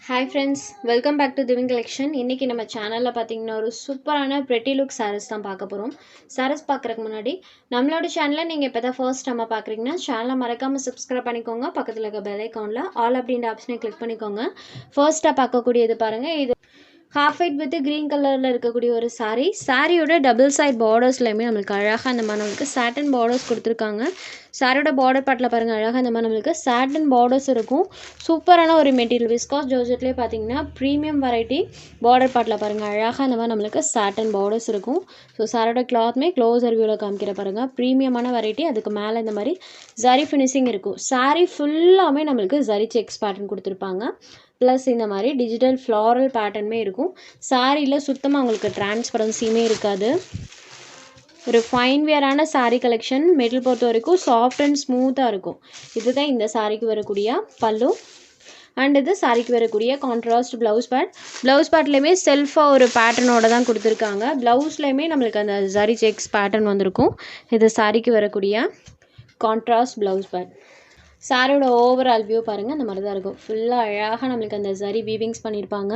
Hi friends, welcome back to Divine Collection. இன்னைக்கு நம்ம சேனல்ல பாத்தீங்கன்னா ஒரு சூப்பரான pretty look sarees தான் பார்க்க போறோம். sarees பார்க்கறதுக்கு முன்னாடி நம்மளோட சேனலை நீங்க இப்பதான் first time பார்க்கறீங்கன்னா சேனலை மறக்காம subscribe பண்ணிக்கோங்க. பக்கத்துல இருக்க bell iconல all அப்படின்ற ஆப்ஷனை click பண்ணிக்கோங்க. first பார்க்கக்கூடியது பாருங்க. இது half white with green கலர்ல இருக்கக்கூடிய ஒரு saree. சாரியோட டபுள் சைட் பார்டர்ஸ்லயுமே நமக்கு அழகா அந்த மாதிரி நமக்கு சாட்டன் பார்டர்ஸ் கொடுத்துருக்காங்க. சாரியோட பார்டர் பார்ட்டில் பாருங்கள் அழகாக இந்த மாதிரி நம்மளுக்கு சாட்டன் பார்டர்ஸ் இருக்கும். சூப்பரான ஒரு மெட்டீரியல் விஸ்காஸ் ஜார்ஜெட்லேயே பார்த்தீங்கன்னா ப்ரீமியம் வெரைட்டி. பார்டர் பார்ட்டில் பாருங்கள் அழகாக இந்த மாதிரி நம்மளுக்கு சாட்டன் பார்டர்ஸ் இருக்கும். ஸோ சாரியோட கிளாத்மே க்ளோஸ் ரிவ்யூவில் காமிக்கிற பாருங்கள் ப்ரீமியமான வெரைட்டி. அதுக்கு மேலே இந்த மாதிரி ஜரி ஃபினிஷிங் இருக்கும். சாரி ஃபுல்லாமே நம்மளுக்கு ஜரி செக்ஸ் பேட்டர்ன் கொடுத்துருப்பாங்க. ப்ளஸ் இந்த மாதிரி டிஜிட்டல் ஃப்ளாரல் பேட்டர்னுமே இருக்கும். சாரியில் சுத்தமாக உங்களுக்கு டிரான்ஸ்பரன்சியுமே இருக்காது. ஒரு ஃபைன் வியரான சாரீ கலெக்ஷன். மெட்டல் பொறுத்த வரைக்கும் சாஃப்ட் அண்ட் ஸ்மூத்தாக இருக்கும். இதுதான் இந்த சாரிக்கு வரக்கூடிய பல்லு. அண்ட் இது சாரிக்கு வரக்கூடிய கான்ட்ராஸ்ட் ப்ளவுஸ் பேட். ப்ளவுஸ் பேட்லேயுமே செல்ஃபாக ஒரு பேட்டர்னோட தான் கொடுத்துருக்காங்க. ப்ளவுஸ்லேயுமே நம்மளுக்கு அந்த ஜரி செக்ஸ் பேட்டர்ன் வந்திருக்கும். இது சாரிக்கு வரக்கூடிய கான்ட்ராஸ்ட் ப்ளவுஸ் பேட். சாரியோட ஓவரால் வியூ பாருங்கள் இந்த மாதிரி தான் இருக்கும். ஃபுல்லாக அழகாக நம்மளுக்கு அந்த சரி வீவிங்ஸ் பண்ணியிருப்பாங்க.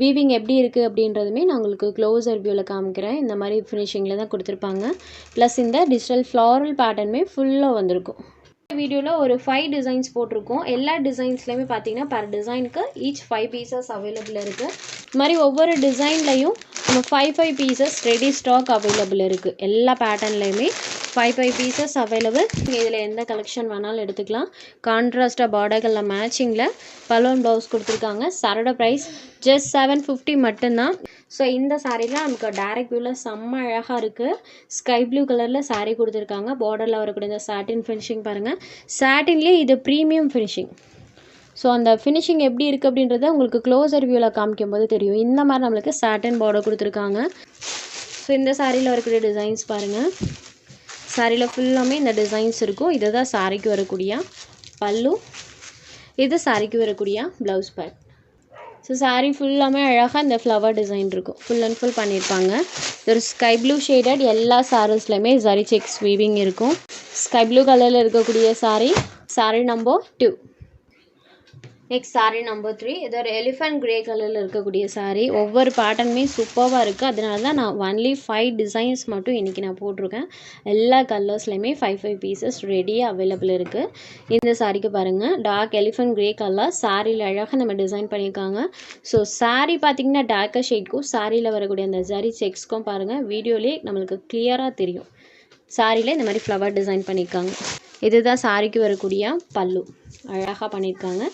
வீவிங் எப்படி இருக்குது அப்படின்றதுமே நான் உங்களுக்கு க்ளோஸர் வியூவில் காமிக்கிறேன். இந்த மாதிரி ஃபினிஷிங்கில் தான் கொடுத்துருப்பாங்க. ப்ளஸ் இந்த டிஜிட்டல் ஃப்ளாரல் பேட்டர்னுமே ஃபுல்லாக வந்திருக்கும். வீடியோவில் ஒரு 5 டிசைன்ஸ் போட்டிருக்கோம். எல்லா டிசைன்ஸ்லையுமே பார்த்தீங்கன்னா பர் டிசைனுக்கு ஈச் 5 பீசஸ் அவைலபிள் இருக்குது. இது மாதிரி ஒவ்வொரு டிசைன்லையும் நம்ம 5 பீசஸ் ரெடி ஸ்டாக் அவைலபிள் இருக்குது. எல்லா பேட்டர்ன்லையுமே 5 பீசஸ் அவைலபிள். இதில் எந்த கலெக்ஷன் வேணாலும் எடுத்துக்கலாம். கான்ட்ராஸ்டாக பார்டர்களில் மேட்சிங்கில் பலூன் ப்ளவுஸ் கொடுத்துருக்காங்க. சாரோட ப்ரைஸ் ஜஸ்ட் 750 மட்டும்தான். ஸோ இந்த சாரீலாம் நமக்கு டைரக்ட் வியூவில் செம்ம அழகாக இருக்குது. ஸ்கை ப்ளூ கலரில் சாரீ கொடுத்துருக்காங்க. பார்டரில் வரக்கூடிய இந்த சாட்டின் ஃபினிஷிங் பாருங்கள். சாட்டின்லேயே இது ப்ரீமியம் ஃபினிஷிங். ஸோ அந்த ஃபினிஷிங் எப்படி இருக்குது அப்படின்றத உங்களுக்கு க்ளோஸர் வியூவில் காமிக்கும் போது தெரியும். இந்த மாதிரி நம்மளுக்கு சாட்டின் பார்டர் கொடுத்துருக்காங்க. ஸோ இந்த சாரியில் வரக்கூடிய டிசைன்ஸ் பாருங்கள். சாரியில் ஃபுல்லாமே இந்த டிசைன்ஸ் இருக்கும். இதுதான் சாரிக்கு வரக்கூடிய பல்லு. இது சாரிக்கு வரக்கூடிய ப்ளவுஸ் பேட். ஸோ சாரீ ஃபுல்லாமே அழகாக இந்த ஃப்ளவர் டிசைன் இருக்கும். ஃபுல் அண்ட் ஃபுல் பண்ணியிருப்பாங்க. ஒரு ஸ்கை ப்ளூ ஷேடட் எல்லா சாரீஸ்லையுமே ஜரி செக்ஸ் வீவிங் இருக்கும். ஸ்கை ப்ளூ கலரில் இருக்கக்கூடிய sari number 2. Next sari number 3. இது ஒரு எலிஃபண்ட் கிரே கலரில் இருக்கக்கூடிய சாரீ. ஒவ்வொரு பேட்டர்னுமே சூப்பராக இருக்குது. அதனால தான் நான் ஒன்லி 5 டிசைன்ஸ் மட்டும் இன்றைக்கி நான் போட்டிருக்கேன். எல்லா கலர்ஸ்லையுமே 5 பீசஸ் ரெடியாக அவைலபிள் இருக்குது. இந்த சாரீக்கு பாருங்கள் டார்க் எலிஃபண்ட் கிரே கலர். சாரியில் அழகாக நம்ம டிசைன் பண்ணியிருக்காங்க. ஸோ சாரீ பார்த்திங்கன்னா டார்க்கர் ஷேட்க்கும் சாரியில் வரக்கூடிய அந்த ஜரி செக்ஸ்க்கும் பாருங்கள் வீடியோலேயே நம்மளுக்கு கிளியராக தெரியும். சாரியில் இந்த மாதிரி ஃப்ளவர் டிசைன் பண்ணியிருக்காங்க. இதுதான் சாரிக்கு வரக்கூடிய பல்லு. அழகாக பண்ணியிருக்காங்க.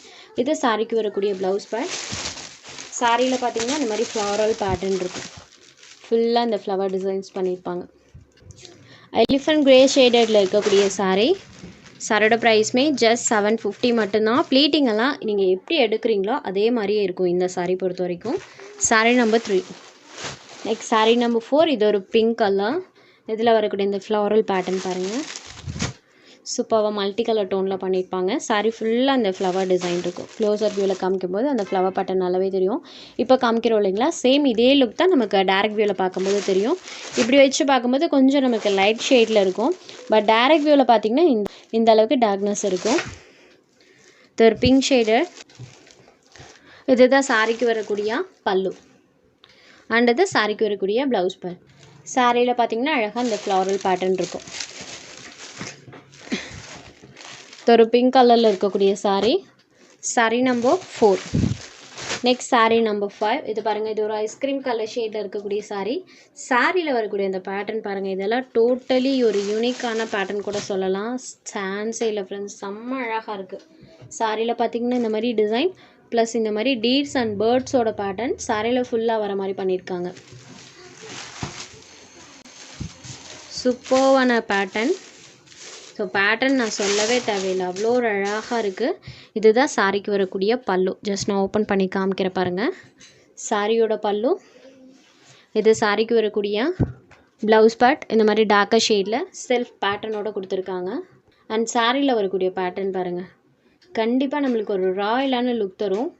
இது சாரிக்கு வரக்கூடிய ப்ளவுஸ் பேட். சாரியில் பார்த்தீங்கன்னா இந்த மாதிரி ஃப்ளாரல் பேட்டர்ன் இருக்கும். ஃபுல்லாக இந்த ஃப்ளவர் டிசைன்ஸ் பண்ணியிருப்பாங்க. எலிஃபண்ட் கிரே ஷேடடில் இருக்கக்கூடிய சாரியோட ப்ரைஸ்மே ஜஸ்ட் 750 மட்டும்தான். ப்ளீட்டிங்கெல்லாம் நீங்கள் எப்படி எடுக்கிறீங்களோ அதே மாதிரியே இருக்கும் இந்த சாரீ பொறுத்த வரைக்கும். Sari number 3. Next sari number 4. இது ஒரு பிங்க் கலர். இதில் வரக்கூடிய இந்த ஃப்ளாரல் பேட்டர்ன் பாருங்கள். சூப்பராக மல்டி கலர் டோனில் பண்ணியிருப்பாங்க. சாரீ ஃபுல்லாக அந்த ஃப்ளவர் டிசைன் இருக்கும். க்ளோஸர் வியூவில் காமிக்கும் போது அந்த ஃப்ளவர் பேட்டர்ன் நல்லாவே தெரியும். இப்போ காமிக்கிறோம் இல்லைங்களா, சேம் இதே லுக் தான் நமக்கு டேரக்ட் வியூவில் பார்க்கும்போது தெரியும். இப்படி வச்சு பார்க்கும்போது கொஞ்சம் நமக்கு லைட் ஷேடில் இருக்கும். பட் டேரக்ட் வியூவில் பார்த்திங்கன்னா இந்த அளவுக்கு டார்க்னஸ் இருக்கும். இது ஒரு பிங்க் ஷேடு. இதுதான் சாரிக்கு வரக்கூடிய பல்லு. அண்ட் இது சாரிக்கு வரக்கூடிய ப்ளவுஸ் பேட். சாரியில் பார்த்திங்கன்னா அழகாக இந்த ஃப்ளாரல் பேட்டர்ன் இருக்கும். ஒரு பிங்க் கலரில் இருக்கக்கூடிய sari number 4. Next sari number 5. இது பாருங்கள். இது ஒரு ஐஸ்கிரீம் கலர் ஷேடில் இருக்கக்கூடிய சாரியில் வரக்கூடிய அந்த பேட்டர்ன் பாருங்கள். இதெல்லாம் டோட்டலி ஒரு யூனிக்கான பேட்டர்ன் கூட சொல்லலாம். சான்ஸே இல்லை ஃப்ரெண்ட்ஸ், செம்ம அழகாக இருக்குது. சாரியில் பார்த்திங்கன்னா இந்த மாதிரி டிசைன் ப்ளஸ் இந்த மாதிரி டீட்ஸ் அண்ட் பேர்ட்ஸோட பேட்டர்ன் சாரியில் ஃபுல்லாக வர மாதிரி பண்ணியிருக்காங்க. சூப்பர்வான பேட்டர்ன். ஸோ பேட்டர்ன் நான் சொல்லவே தேவையில்லை, அவ்வளோ ஒரு அழகாக இருக்குது. இதுதான் சாரிக்கு வரக்கூடிய பல்லு. ஜஸ்ட் நான் ஓப்பன் பண்ணி காமிக்கிற பாருங்கள். சாரியோட பல்லு. இது சாரிக்கு வரக்கூடிய ப்ளவுஸ் பேட். இந்த மாதிரி டார்க்கர் ஷேடில் செல்ஃப் பேட்டர்னோட கொடுத்துருக்காங்க. அண்ட் சாரியில் வரக்கூடிய பேட்டர்ன் பாருங்கள். கண்டிப்பாக நம்மளுக்கு ஒரு ராயலான லுக் தரும்.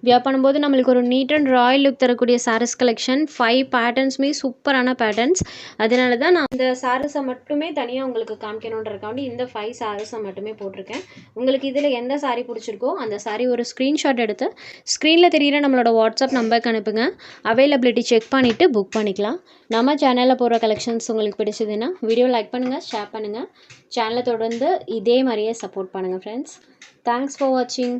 வியர் பண்ணும்போது நம்மளுக்கு ஒரு நீட் அண்ட் ராயல் லுக் தரக்கூடிய சாரீஸ் கலெக்ஷன். 5 பேட்டர்ன்ஸுமே சூப்பரான பேட்டர்ன்ஸ். அதனால தான் நான் இந்த சாரீஸை மட்டுமே தனியாக உங்களுக்கு காமிக்கணுன்றதுக்காண்டி இந்த 5 சாரீஸை மட்டுமே போட்டிருக்கேன். உங்களுக்கு இதில் எந்த சாரீ பிடிச்சிருக்கோ அந்த சாரீ ஒரு ஸ்க்ரீன்ஷாட் எடுத்து ஸ்க்ரீனில் தெரியிற நம்மளோட வாட்ஸ்அப் நம்பருக்கு அனுப்புங்க. அவைலபிலிட்டி செக் பண்ணிவிட்டு புக் பண்ணிக்கலாம். நம்ம சேனலில் போடுற கலெக்ஷன்ஸ் உங்களுக்கு பிடிச்சதுன்னா வீடியோ லைக் பண்ணுங்கள், ஷேர் பண்ணுங்கள். சேனலை தொடர்ந்து இதே மாதிரியே சப்போர்ட் பண்ணுங்கள் ஃப்ரெண்ட்ஸ். தேங்க்ஸ் ஃபார் வாட்சிங்.